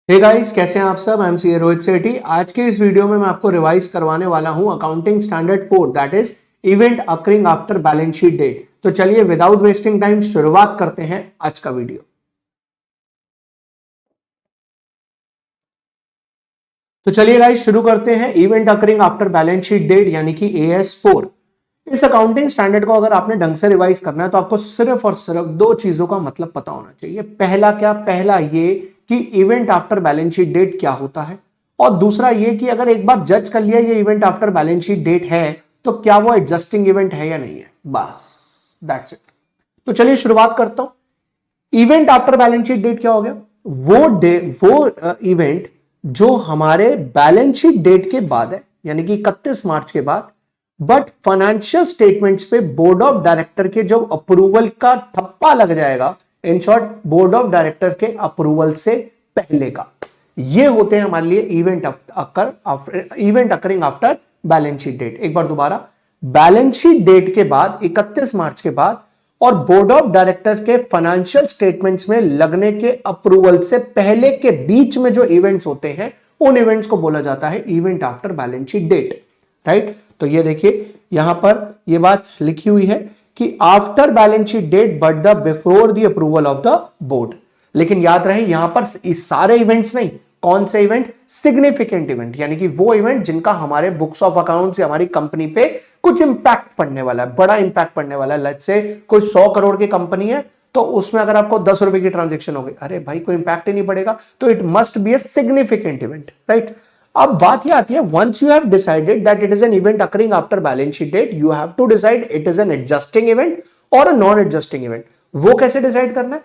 Hey guys, कैसे हैं आप सब। आई एम सी रोहित सेठी। आज के इस वीडियो में मैं आपको रिवाइज करवाने वाला हूं accounting standard 4, that is event occurring after balance sheet date. तो चलिए विदाउट वेस्टिंग टाइम शुरुआत करते हैं आज का वीडियो। तो चलिए गाइस शुरू करते हैं event occurring after balance sheet date यानी कि AS4। इस अकाउंटिंग स्टैंडर्ड को अगर आपने ढंग से रिवाइज करना है तो आपको सिर्फ और सिर्फ दो चीजों का मतलब पता होना चाहिए। पहला क्या? पहला ये कि event after balance sheet date क्या होता है, और दूसरा ये कि अगर एक बार जज कर लिया ये event after balance sheet date है तो क्या वो एडजस्टिंग इवेंट है या नहीं है। बस दैट्स इट। तो चलिए शुरुआत करता हूं। Event after balance sheet date क्या हो गया? वो इवेंट जो हमारे बैलेंस शीट डेट के बाद है, यानी कि 31 मार्च के बाद, बट फाइनेंशियल स्टेटमेंट्स पे बोर्ड ऑफ डायरेक्टर के जो अप्रूवल का ठप्पा लग जाएगा, in short board of director के अप्रूवल से पहले का, ये होते हैं हमारे लिए event occurring after balance sheet date. एक बार दोबारा, बैलेंस शीट डेट के बाद 31 मार्च के बाद और बोर्ड ऑफ डायरेक्टर्स के फाइनेंशियल स्टेटमेंट्स में लगने के अप्रूवल से पहले के बीच में जो इवेंट्स होते हैं उन इवेंट्स को बोला जाता है event after balance sheet date. Right? तो ये देखिए यहां पर ये बात लिखी हुई है कि after balance sheet date but the before the approval of the board. लेकिन याद रहे यहां पर इस सारे इवेंट्स नहीं। कौन से इवेंट? सिग्निफिकेंट इवेंट, यानी कि वो इवेंट जिनका हमारे बुक्स ऑफ अकाउंट्स या हमारी कंपनी पे कुछ इंपैक्ट पड़ने वाला है, बड़ा इंपैक्ट पड़ने वाला है। लेट्स से कोई 100 करोड़ की कंपनी है तो उसमें अगर आपको 10 रुपए की ट्रांजेक्शन हो गई, अरे भाई कोई इंपैक्ट ही नहीं पड़ेगा, तो it must be a significant event. Right? अब बात यह आती है, once you have decided that it is an event occurring after balance sheet date, you have to decide it is an adjusting event और a non adjusting event. वो कैसे decide करना है?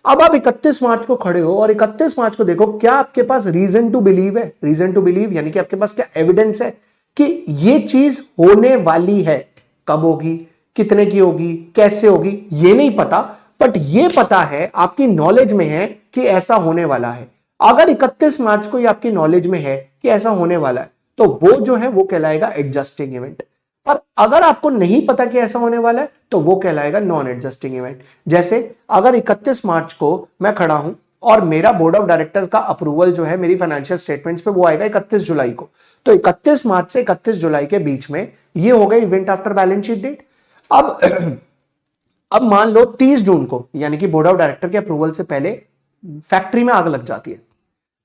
अब आप 31 मार्च को खड़े हो और 31 मार्च को देखो, क्या आपके पास रीजन टू बिलीव है? रीजन टू बिलीव यानी कि आपके पास क्या एविडेंस है कि ये चीज होने वाली है। कब होगी, कितने की होगी, कैसे होगी, ये नहीं पता, बट ये पता है, आपकी नॉलेज में है कि ऐसा होने वाला है। अगर 31 मार्च को ये आपकी नॉलेज में है कि ऐसा होने वाला है तो वो जो है वो कहलाएगा एडजस्टिंग इवेंट। पर अगर आपको नहीं पता कि ऐसा होने वाला है तो वो कहलाएगा नॉन एडजस्टिंग इवेंट। जैसे अगर 31 मार्च को मैं खड़ा हूं और मेरा बोर्ड ऑफ डायरेक्टर का अप्रूवल जो है मेरी फाइनेंशियल स्टेटमेंट्स पे वो आएगा 31 जुलाई को, तो 31 मार्च से 31 जुलाई के बीच में ये हो गया event after balance sheet date. अब अब मान लो 30 जून को, यानी कि बोर्ड ऑफ डायरेक्टर के अप्रूवल से पहले फैक्ट्री में आग लग जाती है।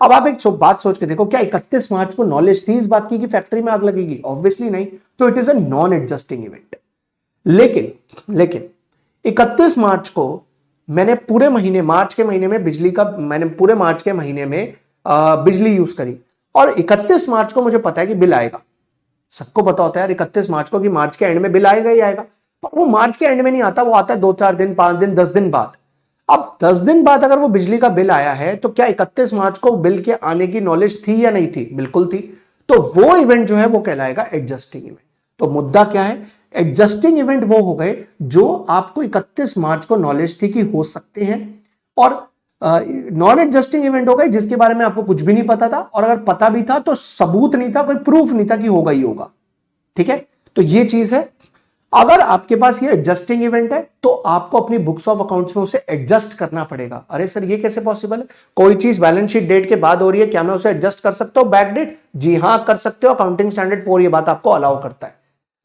अब आप एक बात सोच के देखो, क्या 31 मार्च को नॉलेज थी इस बात की कि फैक्ट्री में आग लगेगी? ऑब्वियसली नहीं। तो it is a non adjusting event. लेकिन लेकिन 31 मार्च को मैंने पूरे महीने, मार्च के महीने में मैंने पूरे मार्च के महीने में बिजली यूज करी, और 31 मार्च को मुझे पता है कि बिल आएगा। सबको पता होता है यार 31 मार्च को कि मार्च के एंड में बिल आएगा ही आएगा, पर वो मार्च के एंड में नहीं आता, वो आता है 2-4 दिन, 5 दिन, 10 दिन बाद। अब 10 दिन बाद अगर वो बिजली का बिल आया है तो क्या 31 मार्च को बिल के आने की नॉलेज थी या नहीं थी? बिल्कुल थी। तो वो इवेंट जो है वो कहलाएगा एडजस्टिंग इवेंट। तो मुद्दा क्या है? एडजस्टिंग इवेंट वो हो गए जो आपको 31 मार्च को नॉलेज थी कि हो सकते हैं, और नॉन एडजस्टिंग इवेंट हो गए जिसके बारे में आपको कुछ भी नहीं पता था, और अगर पता भी था तो सबूत नहीं था, कोई प्रूफ नहीं था कि होगा ही होगा। ठीक है? तो ये चीज है। अगर आपके पास ये एडजस्टिंग इवेंट है तो आपको अपनी बुक्स ऑफ अकाउंट्स में उसे एडजस्ट करना पड़ेगा। अरे सर ये कैसे पॉसिबल है? कोई चीज बैलेंस शीट डेट के बाद हो रही है, क्या मैं उसे एडजस्ट कर सकता हूं बैक डेट? जी हां कर सकते हो, अकाउंटिंग स्टैंडर्ड 4 ये बात आपको अलाउ करता है।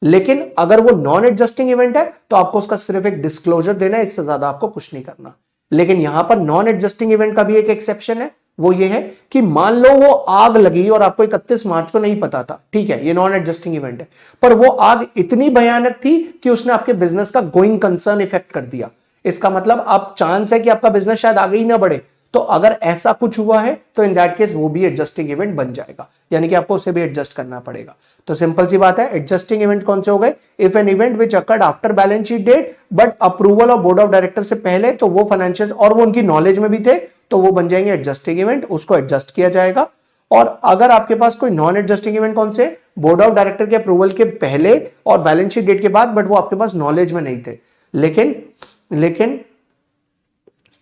लेकिन अगर वो नॉन एडजस्टिंग इवेंट है तो आपको उसका सिर्फ एक डिस्क्लोजर देना है, इससे ज्यादा आपको कुछ नहीं करना। लेकिन यहां पर नॉन एडजस्टिंग इवेंट का भी एक एक्सेप्शन है, वो ये है कि मान लो वो आग लगी और आपको 31 मार्च को नहीं पता था, ठीक है, ये नॉन एडजस्टिंग इवेंट है, पर वो आग इतनी भयानक थी कि उसने आपके बिजनेस का गोइंग कंसर्न इफेक्ट कर दिया। इसका मतलब आप चांस है कि आपका बिजनेस शायद आगे ही ना बढ़े। तो अगर ऐसा कुछ हुआ है तो इन दैट केस वो भी एडजस्टिंग इवेंट बन जाएगा, यानी कि आपको उसे भी एडजस्ट करना पड़ेगा। तो सिंपल सी बात है, एडजस्टिंग इवेंट कौन से हो गए? If an event which occurred after balance sheet date but approval of board of director से पहले, तो वो फाइनेंशियल और वो उनकी नॉलेज में भी थे, तो वो बन जाएंगे एडजस्टिंग इवेंट, उसको एडजस्ट किया जाएगा। और अगर आपके पास कोई नॉन एडजस्टिंग इवेंट कौन से? बोर्ड ऑफ डायरेक्टर के अप्रूवल के पहले और बैलेंस शीट डेट के बाद, बट वो आपके पास नॉलेज में नहीं थे। लेकिन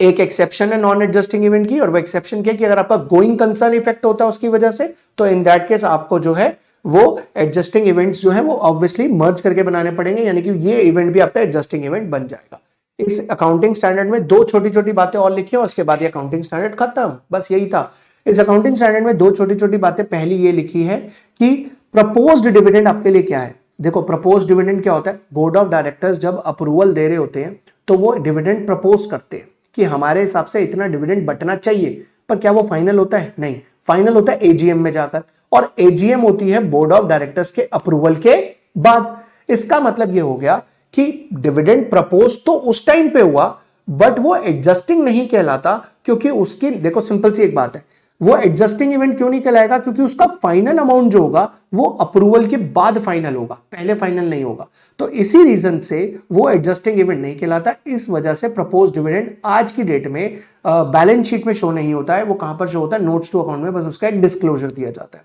एक एक्सेप्शन है नॉन एडजस्टिंग इवेंट की, और वो एक्सेप्शन क्या कि अगर आपका गोइंग कंसर्न इफेक्ट होता है उसकी वजह से, तो इन दैट केस आपको जो है वो एडजस्टिंग इवेंट्स जो है वो ऑब्वियसली मर्ज करके बनाने पड़ेंगे, यानी कि ये इवेंट भी आपका एडजस्टिंग इवेंट बन जाएगा। इस अकाउंटिंग स्टैंडर्ड में दो छोटी छोटी बातें और लिखी और उसके बाद ये अकाउंटिंग स्टैंडर्ड खत्म। बस यही था। इस अकाउंटिंग स्टैंडर्ड में दो छोटी छोटी बातें, पहली ये लिखी है कि प्रपोज्ड डिविडेंड आपके लिए क्या है। देखो प्रपोज्ड डिविडेंड क्या होता है, बोर्ड ऑफ डायरेक्टर्स जब अप्रूवल दे रहे होते हैं तो वो डिविडेंड प्रपोज करते हैं कि हमारे हिसाब से इतना डिविडेंड बटना चाहिए, पर क्या वो फाइनल होता है? नहीं, फाइनल होता है एजीएम में जाकर, और एजीएम होती है बोर्ड ऑफ डायरेक्टर्स के अप्रूवल के बाद। इसका मतलब ये हो गया कि डिविडेंड प्रपोज तो उस टाइम पे हुआ, बट वो एडजस्टिंग नहीं कहलाता, क्योंकि उसकी, देखो सिंपल सी एक बात है, वो एडजस्टिंग इवेंट क्यों नहीं कहलाएगा, क्योंकि उसका फाइनल अमाउंट जो होगा वो अप्रूवल के बाद फाइनल होगा, पहले फाइनल नहीं होगा। तो इसी रीजन से वो एडजस्टिंग इवेंट नहीं कहलाता। इस वजह से प्रपोज डिविडेंड आज की डेट में बैलेंस शीट में शो नहीं होता है। वो कहां पर शो होता है? नोट्स टू अकाउंट में, बस उसका एक डिस्क्लोजर दिया जाता है।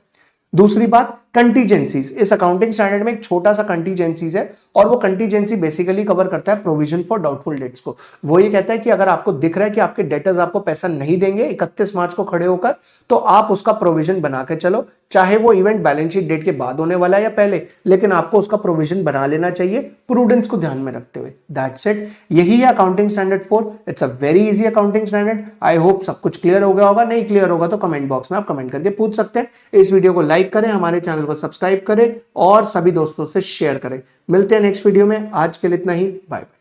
दूसरी बात, कंटीजेंसीज। इस अकाउंटिंग स्टैंडर्ड में एक छोटा सा कंटीजेंसीज है, और वो कंटीजेंसी बेसिकली कवर करता है प्रोविजन फॉर डाउटफुल डेट्स को। वो ये कहता है कि अगर आपको दिख रहा है कि आपके डेटर्स आपको पैसा नहीं देंगे 31 मार्च को खड़े होकर, तो आप उसका प्रोविजन बना के चलो, चाहे वो इवेंट बैलेंस शीट डेट के बाद होने वाला है या पहले, लेकिन आपको उसका प्रोविजन बना लेना चाहिए प्रूडेंस को ध्यान में रखते हुए। दैट्स इट, यही है accounting standard 4। It's a very easy accounting standard. I hope सब कुछ क्लियर हो गया होगा। नहीं क्लियर होगा तो कमेंट बॉक्स में आप कमेंट करके पूछ सकते हैं। इस वीडियो को लाइक करें, हमारे चैनल को सब्सक्राइब करें और सभी दोस्तों से शेयर करें। मिलते हैं नेक्स्ट वीडियो में। आज के लिए इतना ही, बाय बाय।